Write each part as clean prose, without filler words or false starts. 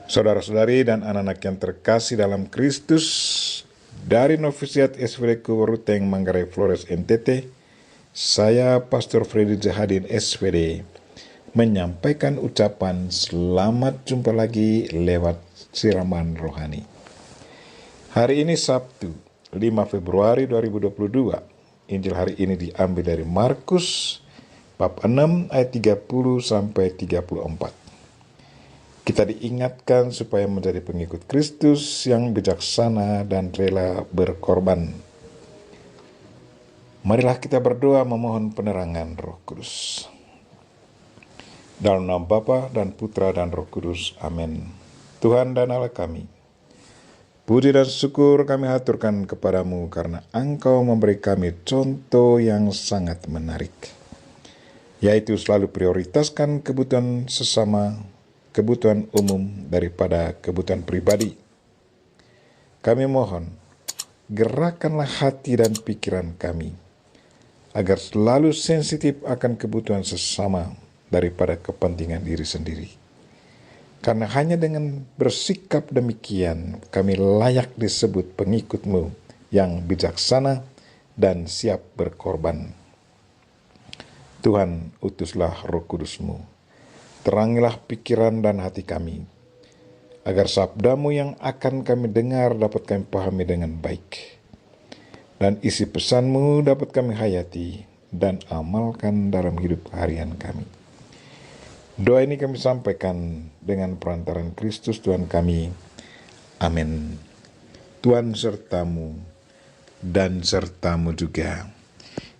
Saudara-saudari dan anak-anak yang terkasih dalam Kristus, dari Novisiat SVD Kuwaruteng Manggarai Flores NTT, saya Pastor Freddy Zahadin SVD menyampaikan ucapan selamat jumpa lagi lewat siraman rohani. Hari ini Sabtu, 5 Februari 2022. Injil hari ini diambil dari Markus bab 6 ayat 30 sampai 34. Kita diingatkan supaya menjadi pengikut Kristus yang bijaksana dan rela berkorban. Marilah kita berdoa memohon penerangan Roh Kudus. Dalam nama Bapa dan Putra dan Roh Kudus. Amin. Tuhan dan Allah kami, puji dan syukur kami haturkan kepadamu karena Engkau memberi kami contoh yang sangat menarik, yaitu selalu prioritaskan kebutuhan sesama, kebutuhan umum daripada kebutuhan pribadi. Kami mohon, gerakkanlah hati dan pikiran kami, agar selalu sensitif akan kebutuhan sesama daripada kepentingan diri sendiri. Karena hanya dengan bersikap demikian, kami layak disebut pengikut-Mu yang bijaksana dan siap berkorban. Tuhan, utuslah Roh Kudus-Mu. Terangilah pikiran dan hati kami, agar sabda-Mu yang akan kami dengar dapat kami pahami dengan baik, dan isi pesan-Mu dapat kami hayati dan amalkan dalam hidup harian kami. Doa ini kami sampaikan dengan perantaran Kristus Tuhan kami. Amin. Tuhan sertamu dan sertamu juga.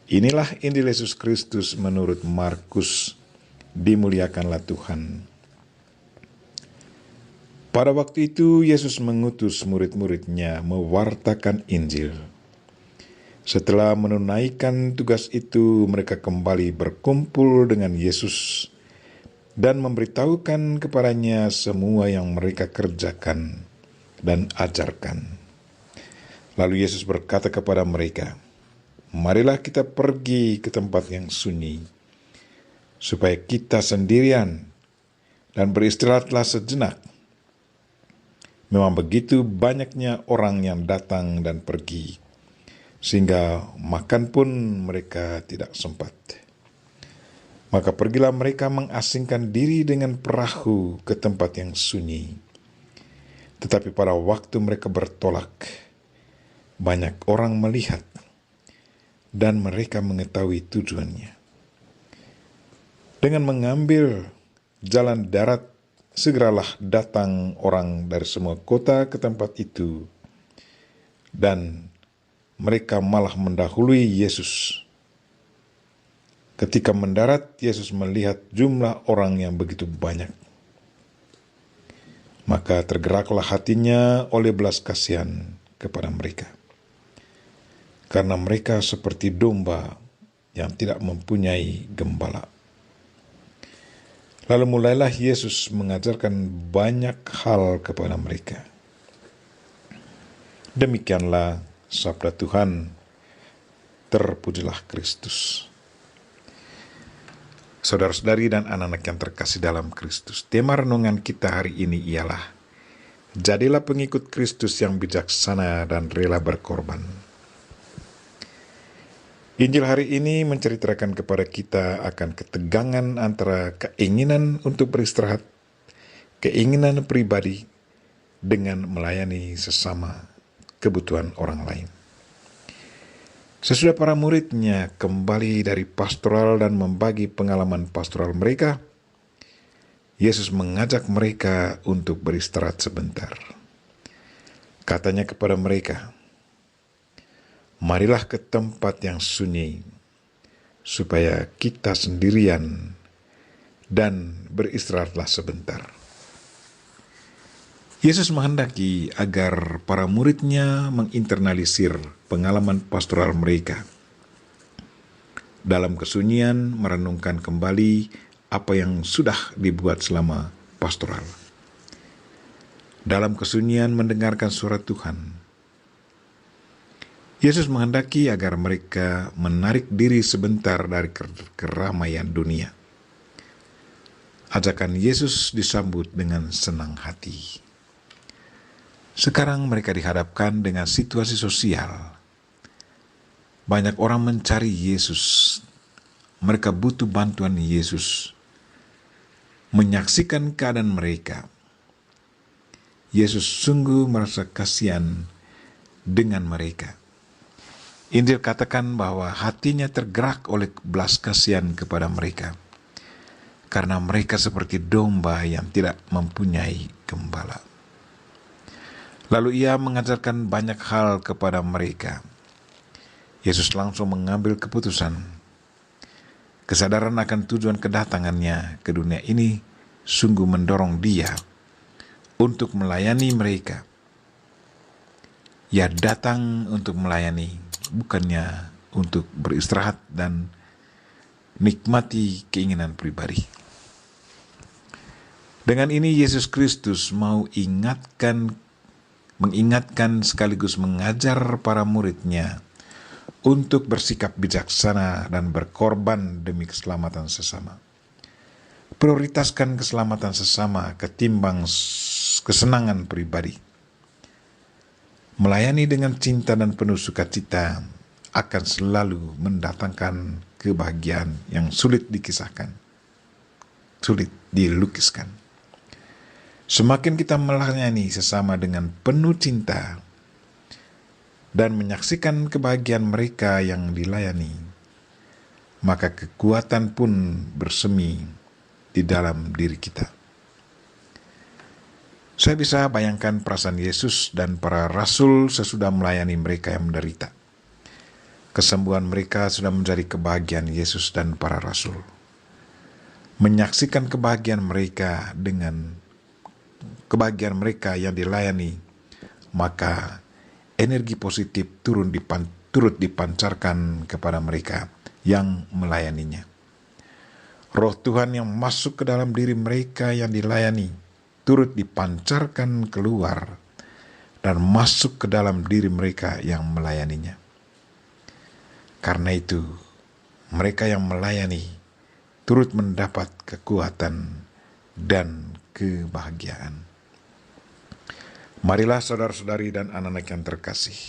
Inilah Injil Yesus Kristus menurut Markus. Dimuliakanlah Tuhan. Pada waktu itu Yesus mengutus murid-muridnya mewartakan Injil. Setelah menunaikan tugas itu, mereka kembali berkumpul dengan Yesus dan memberitahukan kepadanya semua yang mereka kerjakan dan ajarkan. Lalu Yesus berkata kepada mereka, "Marilah kita pergi ke tempat yang sunyi, supaya kita sendirian dan beristirahatlah sejenak. Memang begitu banyaknya orang yang datang dan pergi, sehingga makan pun mereka tidak sempat. Maka pergilah mereka mengasingkan diri dengan perahu ke tempat yang sunyi. Tetapi pada waktu mereka bertolak, banyak orang melihat, dan mereka mengetahui tujuannya. Dengan mengambil jalan darat, segeralah datang orang dari semua kota ke tempat itu, dan mereka malah mendahului Yesus. Ketika mendarat, Yesus melihat jumlah orang yang begitu banyak. Maka tergeraklah hatinya oleh belas kasihan kepada mereka, karena mereka seperti domba yang tidak mempunyai gembala. Lalu mulailah Yesus mengajarkan banyak hal kepada mereka. Demikianlah sabda Tuhan. Terpujilah Kristus." Saudara-saudari dan anak-anak yang terkasih dalam Kristus, tema renungan kita hari ini ialah jadilah pengikut Kristus yang bijaksana dan rela berkorban. Injil hari ini menceritakan kepada kita akan ketegangan antara keinginan untuk beristirahat, keinginan pribadi, dengan melayani sesama kebutuhan orang lain. Sesudah para muridnya kembali dari pastoral dan membagi pengalaman pastoral mereka, Yesus mengajak mereka untuk beristirahat sebentar. Katanya kepada mereka, "Marilah ke tempat yang sunyi, supaya kita sendirian dan beristirahatlah sebentar." Yesus menghendaki agar para muridnya menginternalisir pengalaman pastoral mereka. Dalam kesunyian merenungkan kembali apa yang sudah dibuat selama pastoral. Dalam kesunyian mendengarkan suara Tuhan. Yesus menghendaki agar mereka menarik diri sebentar dari keramaian dunia. Ajakan Yesus disambut dengan senang hati. Sekarang mereka dihadapkan dengan situasi sosial. Banyak orang mencari Yesus. Mereka butuh bantuan Yesus. Menyaksikan keadaan mereka, Yesus sungguh merasa kasihan dengan mereka. Injil katakan bahwa hatinya tergerak oleh belas kasihan kepada mereka, karena mereka seperti domba yang tidak mempunyai gembala. Lalu ia mengajarkan banyak hal kepada mereka. Yesus langsung mengambil keputusan. Kesadaran akan tujuan kedatangannya ke dunia ini sungguh mendorong dia untuk melayani mereka. Ia datang untuk melayani, bukannya untuk beristirahat dan nikmati keinginan pribadi. Dengan ini Yesus Kristus mau mengingatkan sekaligus mengajar para muridnya untuk bersikap bijaksana dan berkorban demi keselamatan sesama. Prioritaskan keselamatan sesama ketimbang kesenangan pribadi. Melayani dengan cinta dan penuh sukacita akan selalu mendatangkan kebahagiaan yang sulit dikisahkan, sulit dilukiskan. Semakin kita melayani sesama dengan penuh cinta dan menyaksikan kebahagiaan mereka yang dilayani, maka kekuatan pun bersemi di dalam diri kita. Saya bisa bayangkan perasaan Yesus dan para rasul sesudah melayani mereka yang menderita. Kesembuhan mereka sudah menjadi kebahagiaan Yesus dan para rasul. Menyaksikan kebahagiaan mereka yang dilayani, maka energi positif turut dipancarkan kepada mereka yang melayaninya. Roh Tuhan yang masuk ke dalam diri mereka yang dilayani turut dipancarkan keluar dan masuk ke dalam diri mereka yang melayaninya. Karena itu, mereka yang melayani turut mendapat kekuatan dan kebahagiaan. Marilah saudara-saudari dan anak-anak yang terkasih,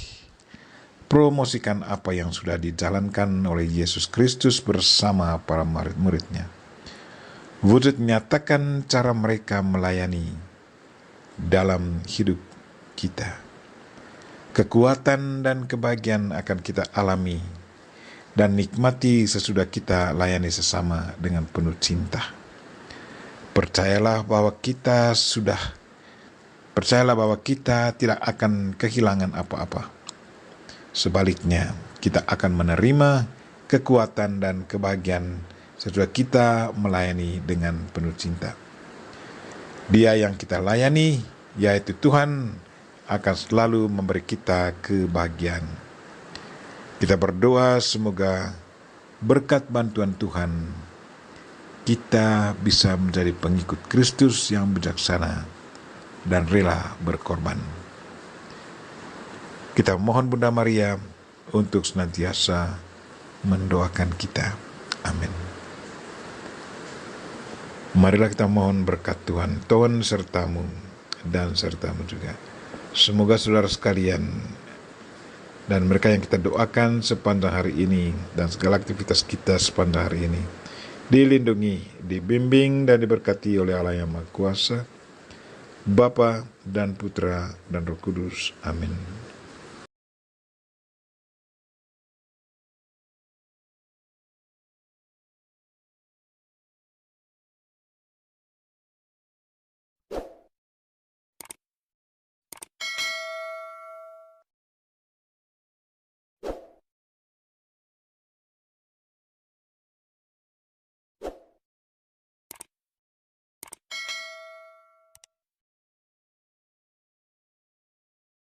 promosikan apa yang sudah dijalankan oleh Yesus Kristus bersama para murid-muridnya. Wujud nyatakan cara mereka melayani dalam hidup kita. Kekuatan dan kebahagiaan akan kita alami dan nikmati sesudah kita layani sesama dengan penuh cinta. Percayalah bahwa kita tidak akan kehilangan apa-apa. Sebaliknya, kita akan menerima kekuatan dan kebahagiaan sesudah kita melayani dengan penuh cinta. Dia yang kita layani, yaitu Tuhan, akan selalu memberi kita kebahagiaan. Kita berdoa semoga berkat bantuan Tuhan, kita bisa menjadi pengikut Kristus yang bijaksana dan rela berkorban. Kita mohon Bunda Maria untuk senantiasa mendoakan kita. Amin. Marilah kita mohon berkat Tuhan sertamu dan sertamu juga. Semoga saudara sekalian dan mereka yang kita doakan sepanjang hari ini dan segala aktivitas kita sepanjang hari ini dilindungi, dibimbing dan diberkati oleh Allah yang Maha Kuasa, Bapa dan Putra dan Roh Kudus. Amin.